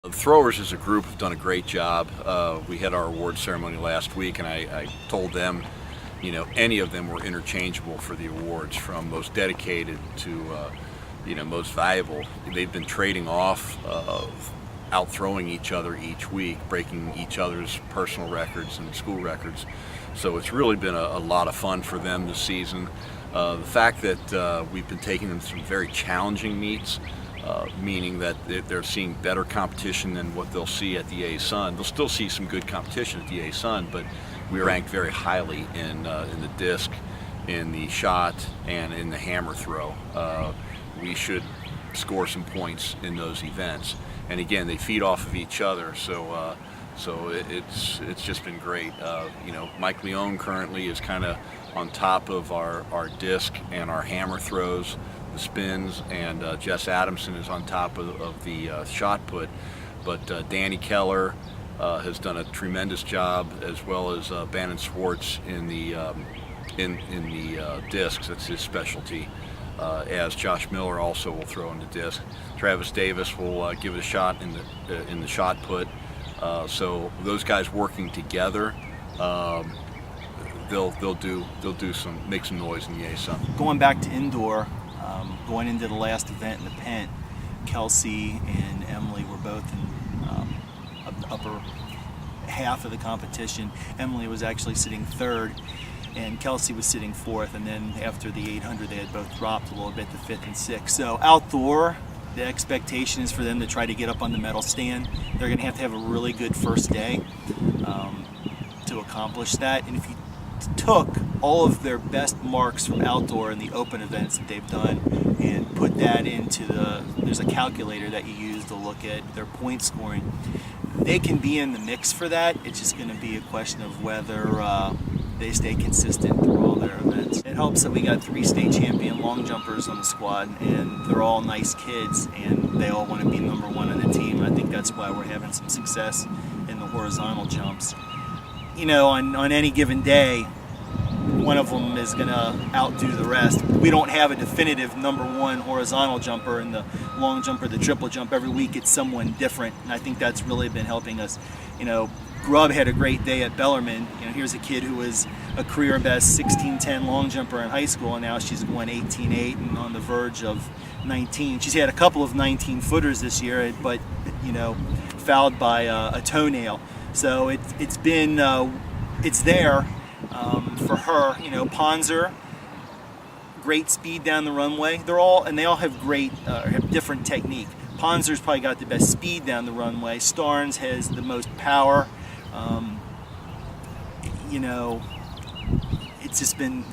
The throwers as a group have done a great job. We had our award ceremony last week, and I told them, any of them were interchangeable for the awards, from most dedicated to, most valuable. They've been trading off, out-throwing each other each week, breaking each other's personal records and school records. So it's really been a lot of fun for them this season. The fact that we've been taking them through very challenging meets, meaning that they're seeing better competition than what they'll see at the A-Sun. They'll still see some good competition at the A-Sun, but we ranked very highly in the disc, in the shot, and in the hammer throw. We should score some points in those events. And again, they feed off of each other, so it's just been great. Mike Leone currently is kind of on top of our disc and our hammer throws, the spins, and Jess Adamson is on top of the shot put. But Danny Keller has done a tremendous job, as well as Bannon Swartz in the discs. That's his specialty. As Josh Miller also will throw in the disc. Travis Davis will give it a shot in the shot put. So those guys working together, they'll make some noise in the A-Sun. Going back to indoor, going into the last event in the Pent, Kelsey and Emily were both in the upper half of the competition. Emily was actually sitting third, and Kelsey was sitting fourth, and then after the 800 they had both dropped a little bit to fifth and sixth. So outdoor, the expectation is for them to try to get up on the medal stand. They're going to have a really good first day to accomplish that. And if you took all of their best marks from outdoor in the open events that they've done and put that into there's a calculator that you use to look at their point scoring, they can be in the mix for that. It's just going to be a question of whether they stay consistent through all their events. It helps that we got 3 state champion long jumpers on the squad, and they're all nice kids, and they all want to be number 1 on the team. I think that's why we're having some success in the horizontal jumps. On any given day, one of them is going to outdo the rest. We don't have a definitive number 1 horizontal jumper in the long jump or the triple jump. Every week it's someone different, and I think that's really been helping us. Grubb had a great day at Bellarmine. Here's a kid who was a career best 16:10 long jumper in high school, and now she's going 18:8 and on the verge of 19. She's had a couple of 19-footers this year, but fouled by a toenail. So it's been it's there for her. Ponzer, great speed down the runway. They all have great have different technique. Ponzer's probably got the best speed down the runway. Starnes has the most power.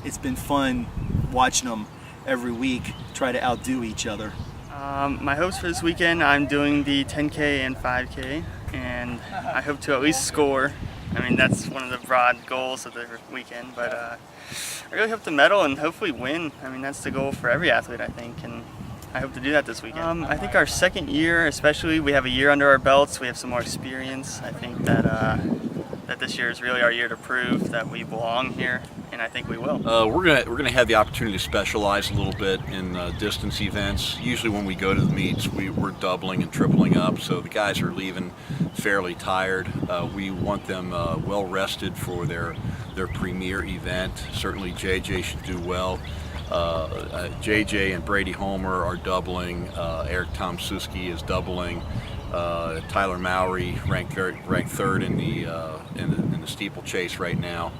It's been fun watching them every week try to outdo each other. My hopes for this weekend, I'm doing the 10K and 5K, and I hope to at least score. That's one of the broad goals of the weekend, but I really hope to medal and hopefully win. That's the goal for every athlete, I think, and I hope to do that this weekend. I think our second year, especially, we have a year under our belts. We have some more experience. I think that that this year is really our year to prove that we belong here, and I think we will. We're gonna have the opportunity to specialize a little bit in distance events. Usually when we go to the meets, we're doubling and tripling up, so the guys are leaving fairly tired. We want them well rested for their premier event. Certainly JJ should do well. JJ and Brady Homer are doubling. Eric Tomsuski is doubling. Tyler Mowry ranked third in the steeplechase right now.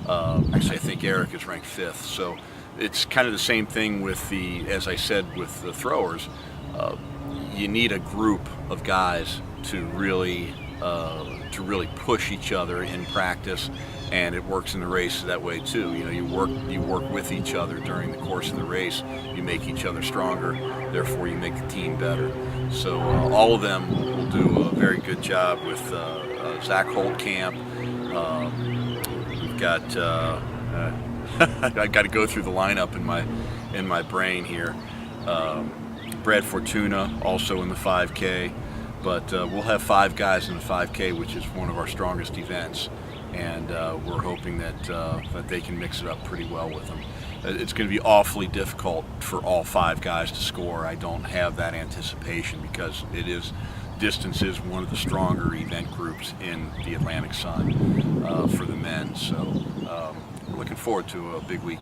Actually, I think Eric is ranked 5th. So it's kind of the same thing with as I said, with the throwers. You need a group of guys to really push each other in practice, and it works in the race that way too. You work with each other during the course of the race. You make each other stronger, therefore you make the team better. So all of them will do a very good job with Zach Holtkamp. We've got I got to go through the lineup in my brain here. Brad Fortuna also in the 5K, but we'll have 5 guys in the 5K, which is one of our strongest events, and we're hoping that they can mix it up pretty well with them. It's going to be awfully difficult for all 5 guys to score. I don't have that anticipation because it is distance is one of the stronger event groups in the Atlantic Sun for the men. So we're looking forward to a big week.